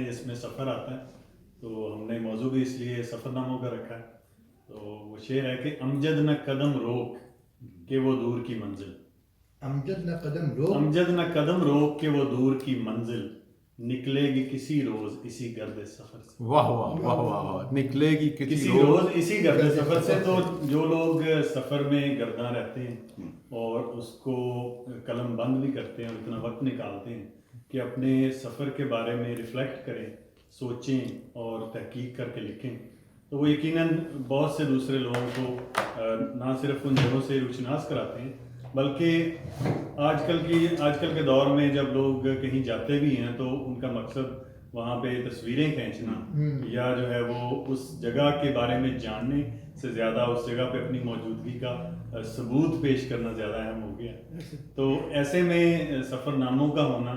جس میں سفر آتا ہے تو ہم نے موضوع بھی اس لیے سفر ناموں کا رکھا ہے. تو وہ شعر ہے کہ امجد نہ قدم روک کہ وہ دور کی منزل. امجد نہ قدم روک امجد نہ قدم روک کہ وہ دور کی منزل نکلے گی کسی روز اسی گرد سفر سے. واہ واہ واہ واہ واہ. نکلے گی کسی روز اسی گرد سفر سے. تو جو لوگ سفر میں گرداں رہتے ہیں اور اس کو قلم بند بھی کرتے ہیں اور اتنا وقت نکالتے ہیں کہ اپنے سفر کے بارے میں ریفلیکٹ کریں, سوچیں اور تحقیق کر کے لکھیں, تو وہ یقیناً بہت سے دوسرے لوگوں کو نہ صرف ان جگہوں سے روشناس کراتے ہیں بلکہ آج کل کے دور میں جب لوگ کہیں جاتے بھی ہیں تو ان کا مقصد وہاں پہ تصویریں کھینچنا یا جو ہے وہ اس جگہ کے بارے میں جاننے سے زیادہ اس جگہ پہ اپنی موجودگی کا ثبوت پیش کرنا زیادہ اہم ہو گیا. تو ایسے میں سفر ناموں کا ہونا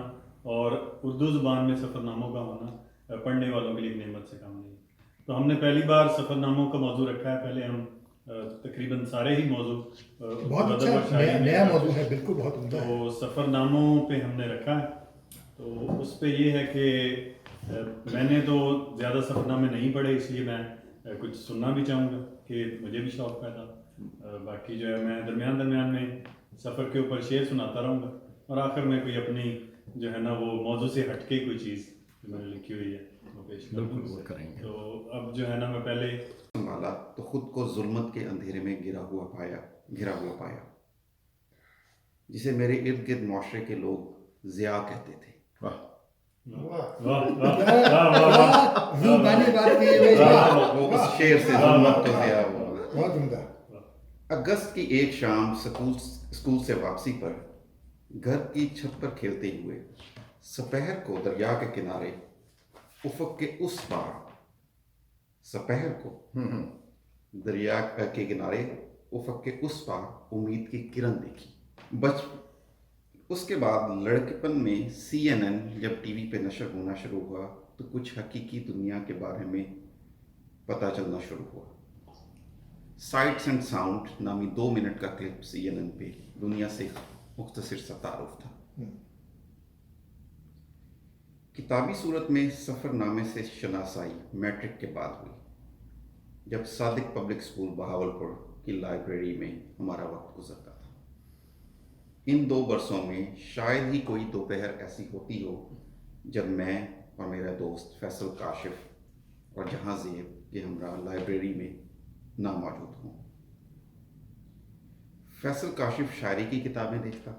اور اردو زبان میں سفر ناموں کا ہونا پڑھنے والوں کے لیے نعمت سے کم نہیں. تو ہم نے پہلی بار سفر ناموں کا موضوع رکھا ہے. پہلے ہم تقریباً سارے ہی موضوع بہت اچھا نیا موضوع ہے, بالکل بہت عمدہ ہے. تو سفر ناموں پہ ہم نے رکھا ہے. تو اس پہ یہ ہے کہ میں نے تو زیادہ سفر نامے نہیں پڑھے, اس لیے میں کچھ سننا بھی چاہوں گا کہ مجھے بھی شوق پیدا. باقی جو ہے میں درمیان میں سفر کے اوپر شعر سناتا رہوں گا اور آخر میں کوئی اپنی جو ہے نا وہ موضوع سے ہٹ کے کوئی چیز جو میں نے لکھی ہوئی ہے وہ پیش کریں گے. تو اب جو ہے نا میں پہلے سنبھالا تو خود کو ظلمت کے اندھیرے میں گھرا ہوا پایا, جسے میرے ارد گرد معاشرے کے لوگ ضیاء کہتے تھے. وہ اس شعر سے ظلمت تو ضیاء ہوا. بہت عمدہ. اگست کی ایک شام اسکول سے واپسی پر گھر کی چھت پر کھیلتے ہوئے سپہر کو دریا کے کنارے افق کے اس پار امید کی کرن دیکھی. اس کے بعد لڑکپن میں CNN جب ٹی وی پہ نشر ہونا شروع ہوا تو کچھ حقیقی دنیا کے بارے میں پتہ چلنا شروع ہوا. سائٹس اینڈ ساؤنڈ نامی 2 منٹ کا کلپ CNN پہ دنیا سے مختصر سا تعارف تھا. کتابی صورت میں سفر نامے سے شناسائی میٹرک کے بعد ہوئی, جب صادق پبلک اسکول بہاولپور کی لائبریری میں ہمارا وقت گزرتا تھا. ان 2 برسوں میں شاید ہی کوئی دوپہر ایسی ہوتی ہو جب میں اور میرا دوست فیصل کاشف اور جہاں زیب کے ہمراہ لائبریری میں نہ موجود ہوں. فیصل کاشف شاعری کی کتابیں دیکھتا,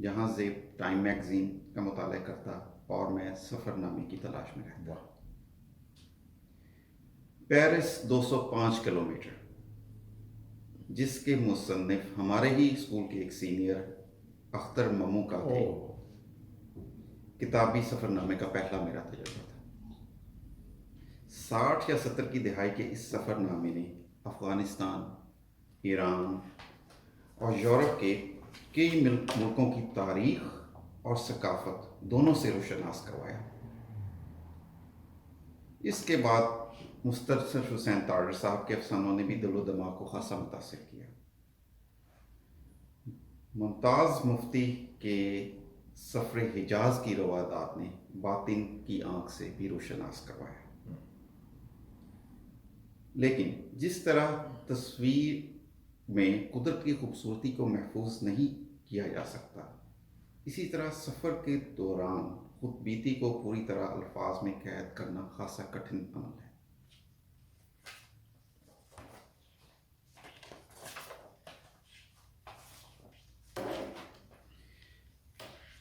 جہاں زیب ٹائم میگزین کا مطالعہ کرتا اور میں سفر نامے کی تلاش میں رہتا. پیرس 205 کلومیٹر, جس کے مصنف ہمارے ہی اسکول کے ایک سینئر اختر ممو کا تھے. کتابی سفر نامے کا پہلا میرا تجربہ تھا. 60 یا 70 کی دہائی کے اس سفر نامے نے افغانستان, ایران اور یورپ کے کئی ملکوں کی تاریخ اور ثقافت دونوں سے روشناس کروایا. اس کے بعد مستنصر حسین تاجر صاحب کے افسانوں نے بھی دل و دماغ کو خاصا متاثر کیا. ممتاز مفتی کے سفر حجاز کی روایات نے باطن کی آنکھ سے بھی روشناس کروایا. لیکن جس طرح تصویر میں قدرت کی خوبصورتی کو محفوظ نہیں کیا جا سکتا, اسی طرح سفر کے دوران خود بیتی کو پوری طرح الفاظ میں قید کرنا خاصا کٹھن عمل ہے.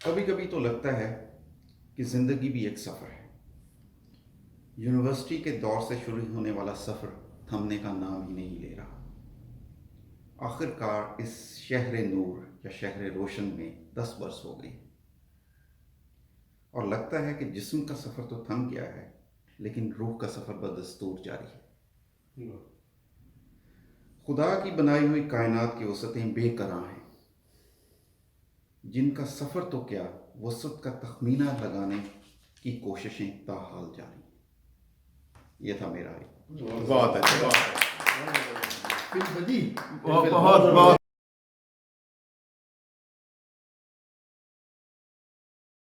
کبھی کبھی تو لگتا ہے کہ زندگی بھی ایک سفر ہے. یونیورسٹی کے دور سے شروع ہونے والا سفر تھمنے کا نام ہی نہیں لے رہا. آخر کار اس شہر نور یا شہر روشن میں 10 برس ہو گئی اور لگتا ہے کہ جسم کا سفر تو تھم گیا ہے, لیکن روح کا سفر بدستور جاری ہے. خدا کی بنائی ہوئی کائنات کی وسعتیں بے قرار ہیں, جن کا سفر تو کیا وسعت کا تخمینہ لگانے کی کوششیں تاحال جاری. یہ تھا میرا بہت اچھا. بہت